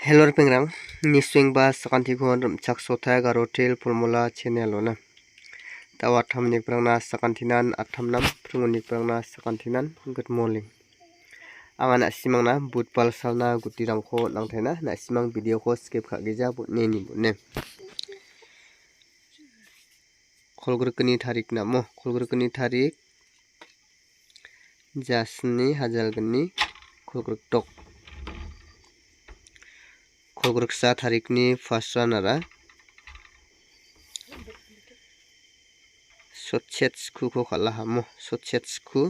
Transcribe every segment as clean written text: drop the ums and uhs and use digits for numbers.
Hello pengrang ni swing ba sakanti khon chak sotha garo tel formula channel ona tawa thamni prangna sakantinan athamnam prungni prangna sakantinan good morning angana simangna budpal salna gutirangkho nangthaina na simang video ko skip khagija butne ni butne kholgrukni tarik namo kholgrukni tarik jasni hajalgni kholgruk tok kholgruksa tarikni fasranara sotchetsku ko khalahamo sotchetsku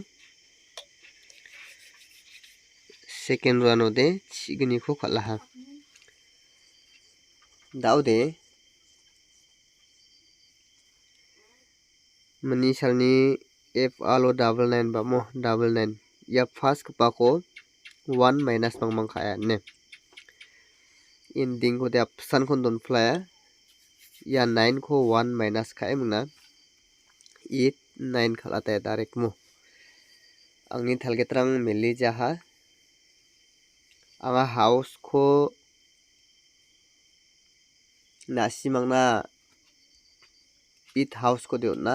second ranode chigni ko khalaha daude mani salni f alo 99 bamo 99 ya first pako 1 minus mangmang khaya ne ending ko de apsan kon don flaya ya 9 ko 1 minus khai muna 8 9 khalata direct mo angni thalgetrang meli jaha anga house ko nasimangna it house ko deona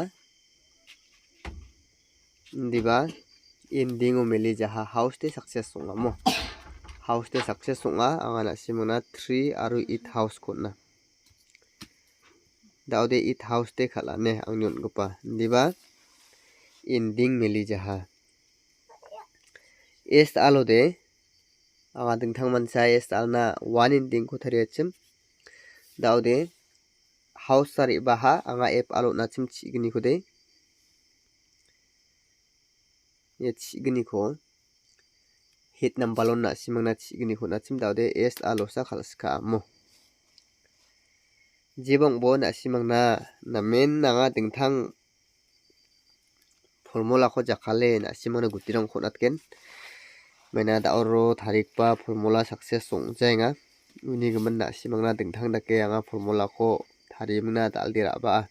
diba ending o meli jaha house te success songa mo house te success songa anga nasimangna 3 aru it house ko na daude it house te khala ne angnon gopa diba ending meli jaha est alode anga dingthang mansa est alna 1 ending ko thariachim daude house sari baha anga f alo na chim chigni ko de ye chigni ko hit nambalon na simangna chigni ko na chim daude est alo sa khalska mo jibong bo na simangna na men nanga dingthang formula ko jakhale na simangna gutirang ko natken mena da oro tarik pa formula success song jainga uni gaman na simangna dingthang dake anga formula ko tarimna daldira ba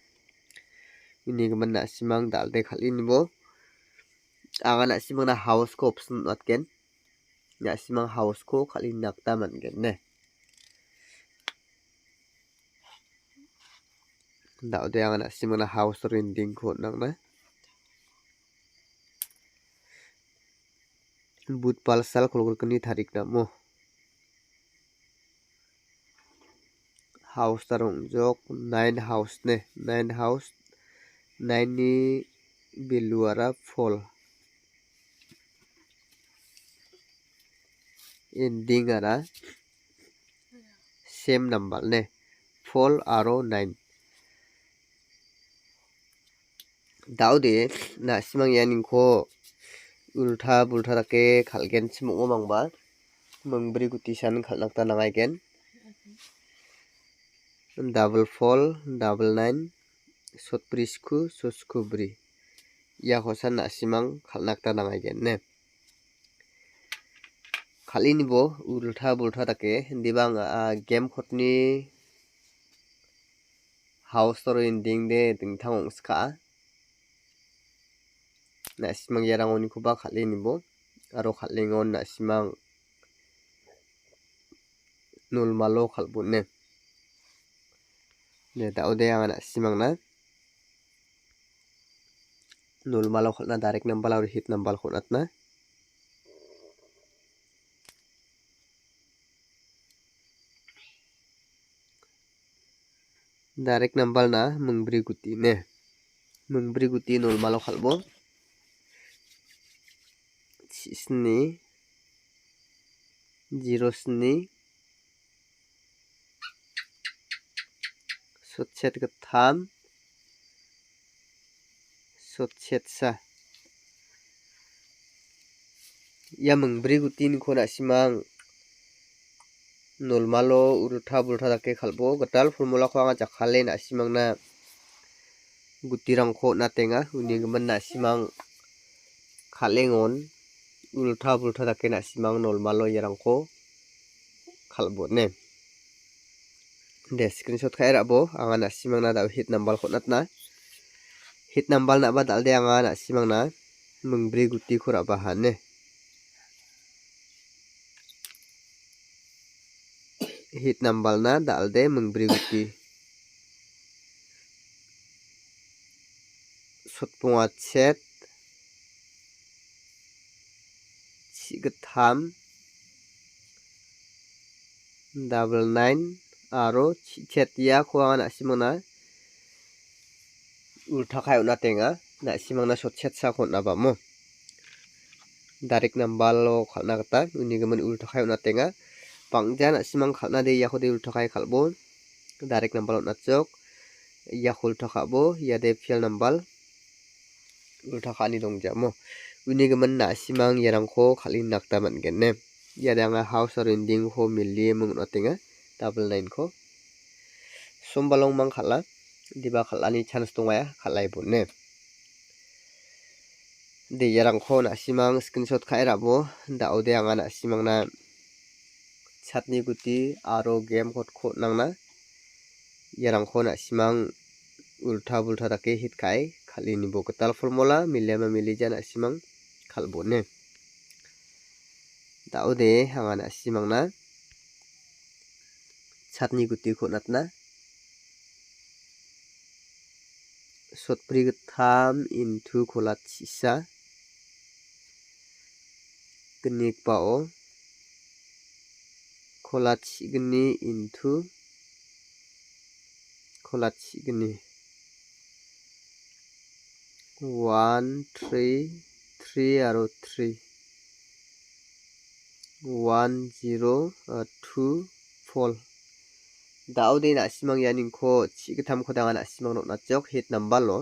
uni gaman na simang dalde khalini bo anga na simangna house ko option natken na simang house ko khalin nakta mangen ne daude anga na simangna house rending ko nangna budpal sal kholgrukni tarik namo house tarong jok 9 house ne 9 house 9 ni beluara fall ending ara same number ne fall aro 9 daude na simang yaning ko ultha bultha dake khalgen chimo mangba mungbri gutisan khalnakta nangaigen double fall double 9 sotprisku soskubri ya hosan na simang khalnakta nangaigen ne khalini bo ultha bultha dake dibang game khotni house tor ending de dingthang ongska na simang yarangoni kuba khalini bo aro khalingon na simang nulmalo khalbune ne daude anga na simang na nulmalo khalna direct number aro hit number khonatna direct number na mungbri guti ne mungbri guti nulmalo khalbo sni 0 sni sotchet gatham sotchet sa ya mungbri gutin khona simang nulmalo ultha bultha dake khalbo gatal formula ko anga jakhale na simangna gutirangkho natenga uni gaman na simang khalengon ultha bultha dake na simang nulmalo yarangkho khalbo ne de screenshot khaira bo anga na simangna da hit number khonatna hit number na ba dalde anga na simangna mungbri guti khora bahane hit nambalna dalde mengbri guti sotpunga chet chigatham double 9 aro chetia khuang na simona ultha khai una tenga na simangna sotchet sa khona bamo direct number lo khalna gata uni gaman ultha khai una tenga pangjan simang khalna de yakhode ultha khai khalbo direct number na chok yakh ultha khabo yade fail number ultha khani dongjamo uni gaman na simang yarangkho khalin nakta mangenne yadanga house or ending ho milli mung na tenga double 9 ko sombalong mang khala diba khalani chance tongaya khalai bonne de yarangkho na simang screenshot khai rabo daude anga na simang na chatni guti aro game code kho nangna yarangkho na simang ultha bultha dake hit khai khalini bo katal formula milema milija na simang khalbone daude anga na simang na chatni guti kho natna sotpri gatham into kholat sisa kenik pao kholat signi into kholat signi 1 3 3 aro 3 1 0 2 4 daude na simang yanin kho chigatham khodanga na simang no nachok hit number lo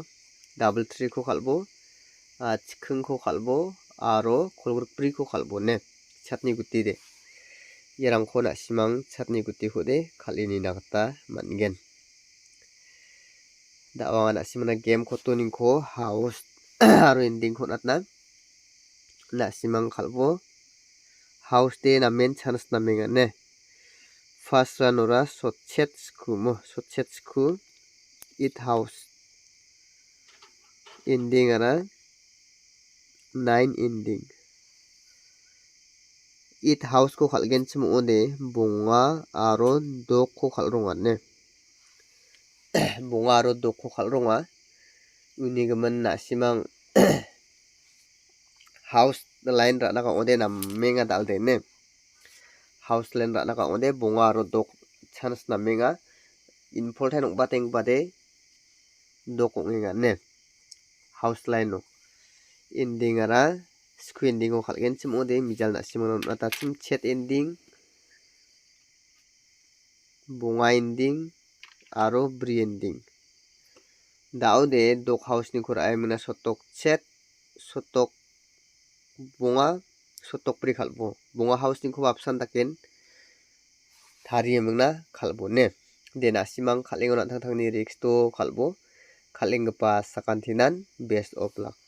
double 3 kho khalbo chikhung kho khalbo aro kholgruk pri kho khalbo ne chatni guti de yarang kho na simang chatni guti khode khalini nagata mangen dawanga na simana game kho toning kho house aro ending kho natna na simang khalbo house de na main chance na menga ne first ranora sotchet sku it house ending ara 9 ending it house ko khalgen chimo ode bonga aro dok ko khalronga ne bonga aro dok ko khalronga uni gaman na simang house line ra na ka ode na menga dalde ne house line ra na ka ode bonga aro dok chance na menga important ong bateng bade dok onga ne house line no ending ara square ending ko khalgen chim ode mijal na simang na ta chim chet ending bonga ending aro bri ending daude dok house ni khura aimna sotok chet sotok bonga sotok pri khalbo bonga house ni khu option taken thari emna khalbo ne dena simang khalengona thang thangni risk to khalbo khalengpa sakantinan best of luck